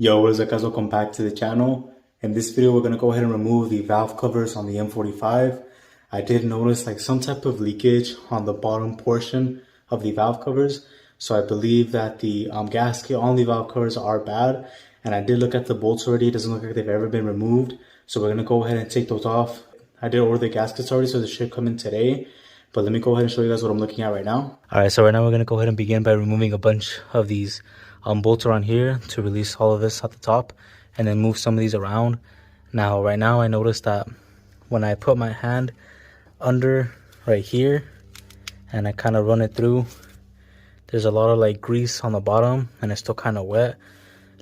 Yo, what is up guys, welcome back to the channel. In this video, we're going to go ahead and remove the valve covers on the M45. I did notice like some type of leakage on the bottom portion of the valve covers. So I believe that the gasket on the valve covers are bad. And I did look at the bolts already. It doesn't look like they've ever been removed. So we're going to go ahead and take those off. I did order the gaskets already, so they should come in today. But let me go ahead and show you guys what I'm looking at right now. Alright, so right now we're going to go ahead and begin by removing a bunch of these bolts around here to release all of this at the top and then move some of these around. Now right now I noticed that when I put my hand under right here and I kind of run it through, there's a lot of like grease on the bottom and it's still kind of wet.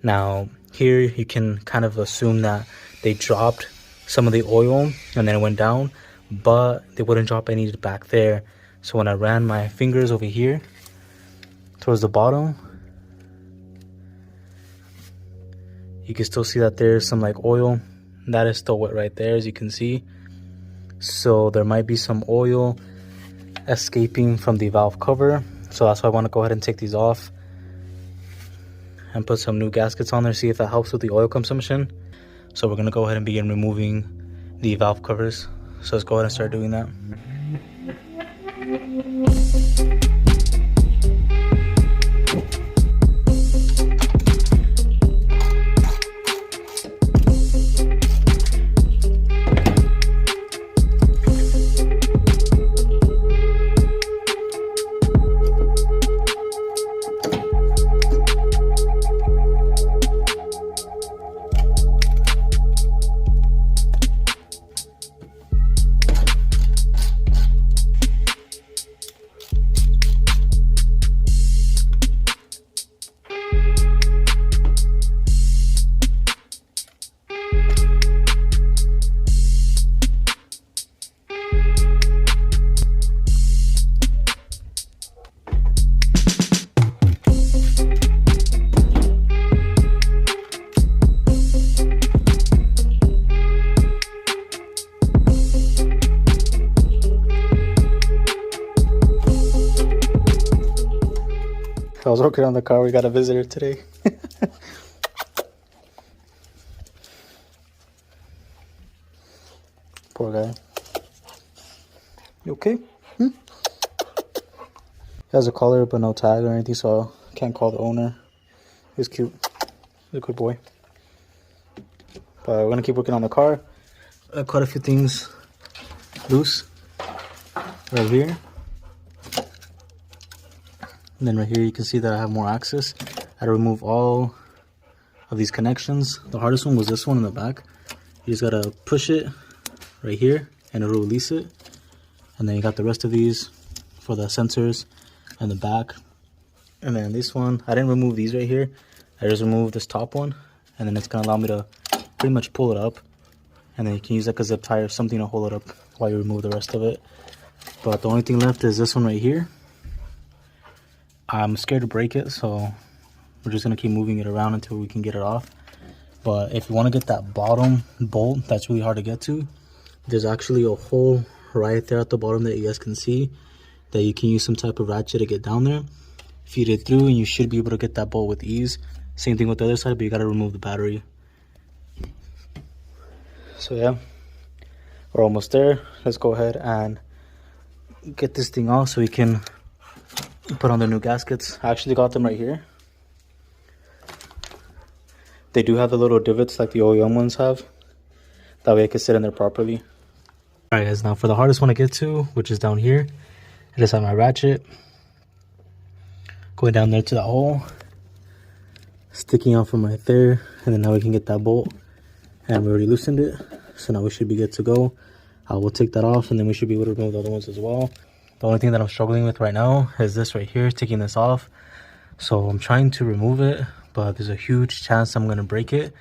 Now here you can kind of assume that they dropped some of the oil and then it went down, but they wouldn't drop any back there. So when I ran my fingers over here towards the bottom, you can still see that there's some like oil that is still wet right there, as you can see. So there might be some oil escaping from the valve cover. So that's why I want to go ahead and take these off and put some new gaskets on there, see if that helps with the oil consumption. So we're going to go ahead and begin removing the valve covers. So let's go ahead and start doing that. I was working on the car. We got a visitor today. Poor guy. You okay? He has a collar but no tag or anything, so I can't call the owner. He's cute. He's a good boy. But we're gonna keep working on the car. Quite a few things loose right here. And then right here you can see that I have more access. I had to remove all of these connections. The hardest one was this one in the back. You just gotta push it right here and it'll release it. And then you got the rest of these for the sensors and the back. And then this one, I didn't remove these right here. I just removed this top one, and then it's gonna allow me to pretty much pull it up. And then you can use like a zip tie or something to hold it up while you remove the rest of it. But the only thing left is this one right here. I'm scared to break it, so we're just going to keep moving it around until we can get it off. But if you want to get that bottom bolt that's really hard to get to, there's actually a hole right there at the bottom that you guys can see that you can use some type of ratchet to get down there. Feed it through and you should be able to get that bolt with ease. Same thing with the other side, but you got to remove the battery. So yeah, we're almost there. Let's go ahead and get this thing off so we can put on the new gaskets. I actually got them right here. They do have the little divots like the OEM ones have. That way I can sit in there properly. Alright guys, now for the hardest one to get to, which is down here, I just have my ratchet going down there to that hole, sticking out from right there, and then now we can get that bolt. And we already loosened it, so now we should be good to go. We'll take that off and then we should be able to remove the other ones as well. The only thing that I'm struggling with right now is this right here, taking this off. So I'm trying to remove it, but there's a huge chance I'm going to break it.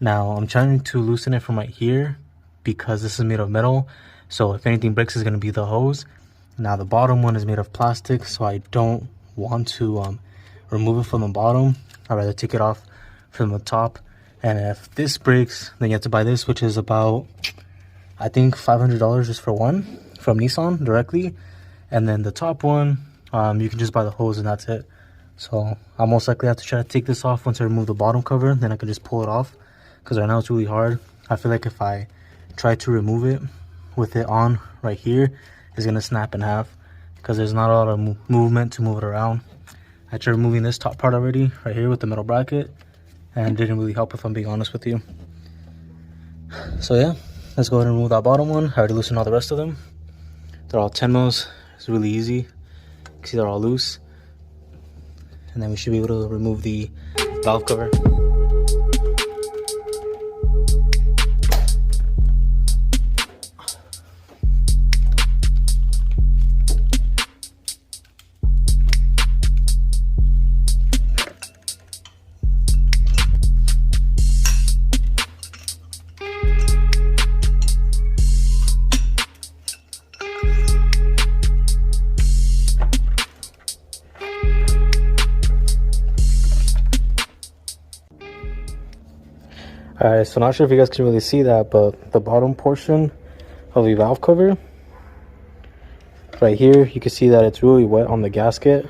Now I'm trying to loosen it from right here because this is made of metal. So if anything breaks, it's going to be the hose. Now the bottom one is made of plastic, so I don't want to remove it from the bottom. I'd rather take it off from the top. And if this breaks, then you have to buy this, which is about, I think, $500 just for one from Nissan directly. And then the top one, you can just buy the hose and that's it. So I'll most likely have to try to take this off once I remove the bottom cover. Then I can just pull it off, because right now it's really hard. I feel like if I try to remove it with it on right here, it's gonna snap in half, because there's not a lot of movement to move it around. I tried removing this top part already right here with the metal bracket, and it didn't really help, if I'm being honest with you. So yeah, let's go ahead and remove that bottom one. I already loosened all the rest of them. They're all 10 mils. It's really easy. You can see they're all loose. And then we should be able to remove the valve cover. Alright, so not sure if you guys can really see that, but the bottom portion of the valve cover right here, you can see that it's really wet on the gasket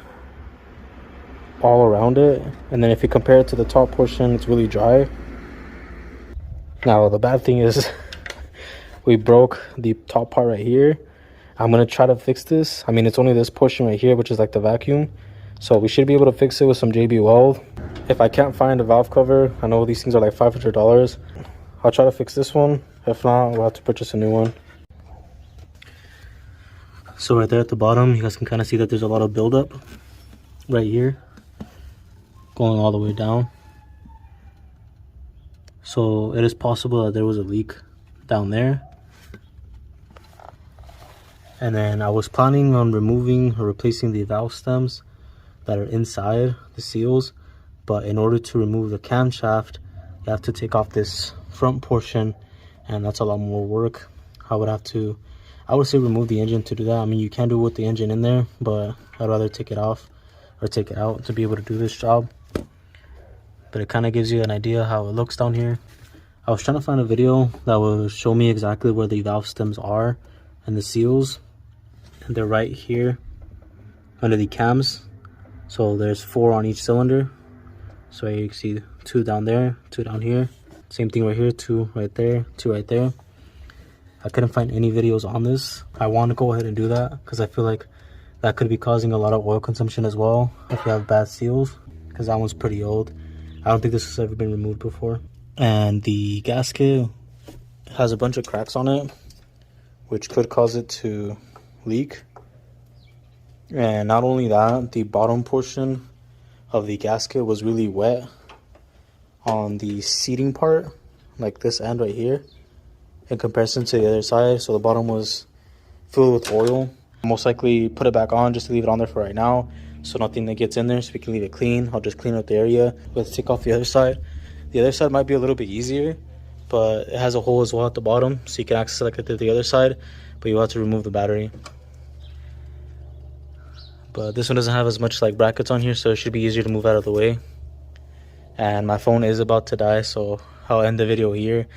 all around it. And then if you compare it to the top portion, it's really dry. Now the bad thing is we broke the top part right here. I'm gonna try to fix this. I mean, it's only this portion right here, which is like the vacuum, so we should be able to fix it with some JB Weld. If I can't find a valve cover, I know these things are like $500, I'll try to fix this one. If not, we'll have to purchase a new one. So right there at the bottom, you guys can kind of see that there's a lot of buildup right here going all the way down. So it is possible that there was a leak down there. And then I was planning on removing or replacing the valve stems that are inside the seals, but in order to remove the camshaft, you have to take off this front portion, and that's a lot more work. I would say remove the engine to do that. I mean, you can do it with the engine in there, but I'd rather take it off or take it out to be able to do this job. But it kind of gives you an idea how it looks down here. I was trying to find a video that will show me exactly where the valve stems are and the seals, and they're right here under the cams. So there's 4 on each cylinder. So you can see 2 down there, 2 down here. Same thing right here, 2 right there, 2 right there. I couldn't find any videos on this. I want to go ahead and do that because I feel like that could be causing a lot of oil consumption as well if you have bad seals, because that one's pretty old. I don't think this has ever been removed before. And the gasket has a bunch of cracks on it, which could cause it to leak. And not only that, the bottom portion of the gasket was really wet on the seating part, like this end right here, in comparison to the other side. So the bottom was filled with oil. Most likely put it back on just to leave it on there for right now, so nothing that gets in there, so we can leave it clean. I'll just clean up the area. Let's take off the other side. The other side might be a little bit easier, but it has a hole as well at the bottom, so you can access it like I did the other side, but you'll have to remove the battery. But this one doesn't have as much like brackets on here, so it should be easier to move out of the way. And my phone is about to die, so I'll end the video here,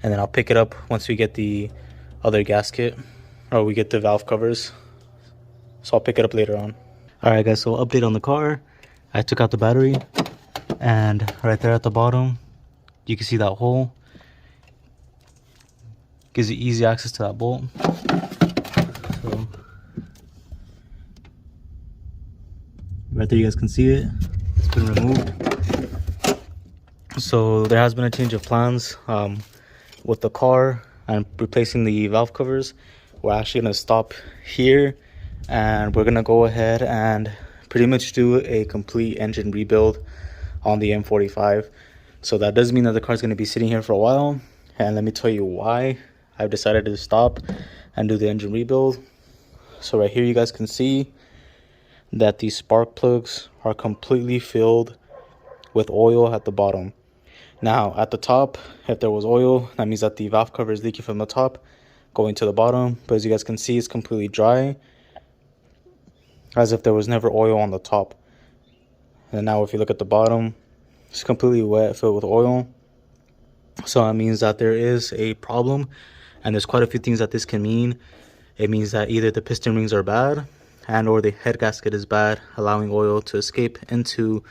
and then I'll pick it up once we get the other gasket, or we get the valve covers. So I'll pick it up later on. Alright guys, so update on the car. I took out the battery, and right there at the bottom, you can see that hole. Gives you easy access to that bolt. So right there you guys can see it. It's been removed. So there has been a change of plans with the car and replacing the valve covers. We're actually going to stop here, and we're going to go ahead and pretty much do a complete engine rebuild on the M45. So that does mean that the car is going to be sitting here for a while, and let me tell you why I've decided to stop and do the engine rebuild. So right here you guys can see that these spark plugs are completely filled with oil at the bottom. Now at the top, if there was oil, that means that the valve cover is leaking from the top going to the bottom, but as you guys can see, it's completely dry, as if there was never oil on the top. And now if you look at the bottom, it's completely wet, filled with oil. So that means that there is a problem, and there's quite a few things that this can mean. It means that either the piston rings are bad, and or the head gasket is bad, allowing oil to escape into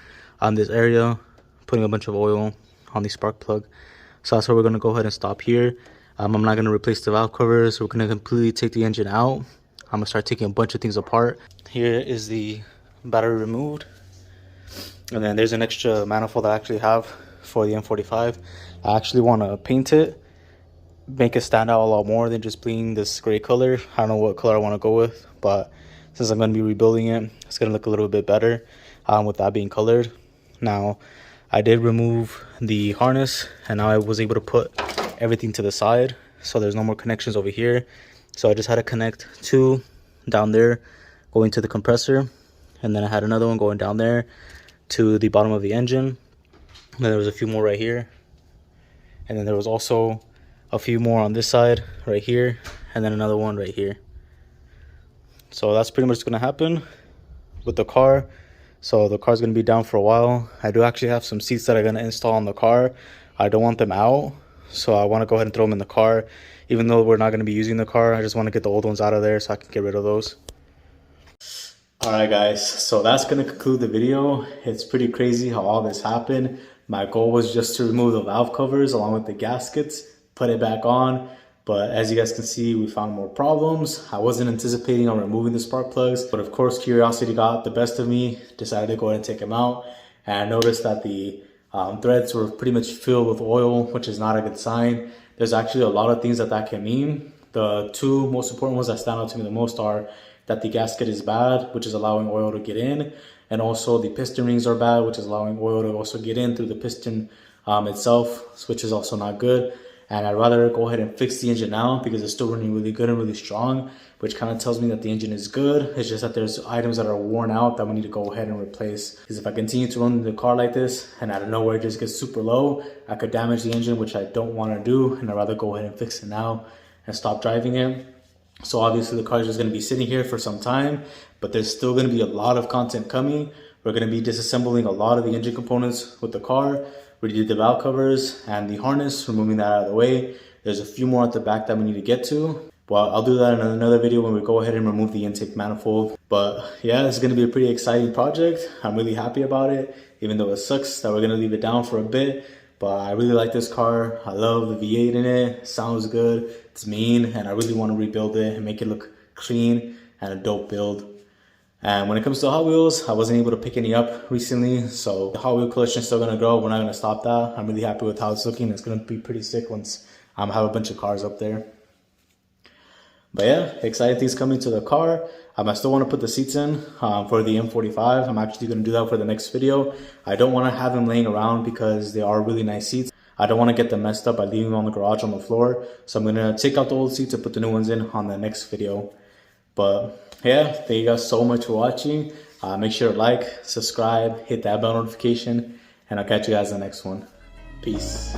this area, putting a bunch of oil on the spark plug. So that's why we're going to go ahead and stop here. I'm not going to replace the valve covers. We're going to completely take the engine out. I'm going to start taking a bunch of things apart. Here is the battery removed. And then there's an extra manifold that I actually have for the M45. I actually want to paint it, make it stand out a lot more than just being this gray color. I don't know what color I want to go with, but since I'm going to be rebuilding it, it's going to look a little bit better with that being colored. Now, I did remove the harness, and now I was able to put everything to the side, so there's no more connections over here. So I just had to connect two down there going to the compressor, and then I had another one going down there to the bottom of the engine. And then there was a few more right here, and then there was also a few more on this side right here, and then another one right here. So that's pretty much going to happen with the car. So the car's going to be down for a while. I do actually have some seats that I'm going to install on the car. I don't want them out, so I want to go ahead and throw them in the car. Even though we're not going to be using the car, I just want to get the old ones out of there so I can get rid of those. Alright guys, so that's going to conclude the video. It's pretty crazy how all this happened. My goal was just to remove the valve covers along with the gaskets, put it back on. But as you guys can see, we found more problems. I wasn't anticipating on removing the spark plugs, but of course curiosity got the best of me. Decided to go ahead and take them out, and I noticed that the threads were pretty much filled with oil, which is not a good sign. There's actually a lot of things that can mean. The two most important ones that stand out to me the most are that the gasket is bad, which is allowing oil to get in, and also the piston rings are bad, which is allowing oil to also get in through the piston itself, which is also not good. And I'd rather go ahead and fix the engine now because it's still running really good and really strong, which kind of tells me that the engine is good. It's just that there's items that are worn out that we need to go ahead and replace. Because if I continue to run the car like this and out of nowhere it just gets super low, I could damage the engine, which I don't want to do. And I'd rather go ahead and fix it now and stop driving it. So obviously the car is just going to be sitting here for some time, but there's still going to be a lot of content coming. We're going to be disassembling a lot of the engine components with the car. We did the valve covers and the harness, removing that out of the way. There's a few more at the back that we need to get to. Well, I'll do that in another video when we go ahead and remove the intake manifold. But yeah, this is going to be a pretty exciting project. I'm really happy about it, even though it sucks that we're going to leave it down for a bit. But I really like this car. I love the V8 in it. It sounds good. It's mean, and I really want to rebuild it and make it look clean and a dope build. And when it comes to Hot Wheels, I wasn't able to pick any up recently, so the Hot Wheel collection is still going to grow. We're not going to stop that. I'm really happy with how it's looking. It's going to be pretty sick once I have a bunch of cars up there. But yeah, exciting things coming to the car. I still want to put the seats in for the M45. I'm actually going to do that for the next video. I don't want to have them laying around because they are really nice seats. I don't want to get them messed up by leaving them on the garage on the floor. So I'm going to take out the old seats and put the new ones in on the next video. But yeah, thank you guys so much for watching. Make sure to like, subscribe, hit that bell notification, and I'll catch you guys in the next one. Peace.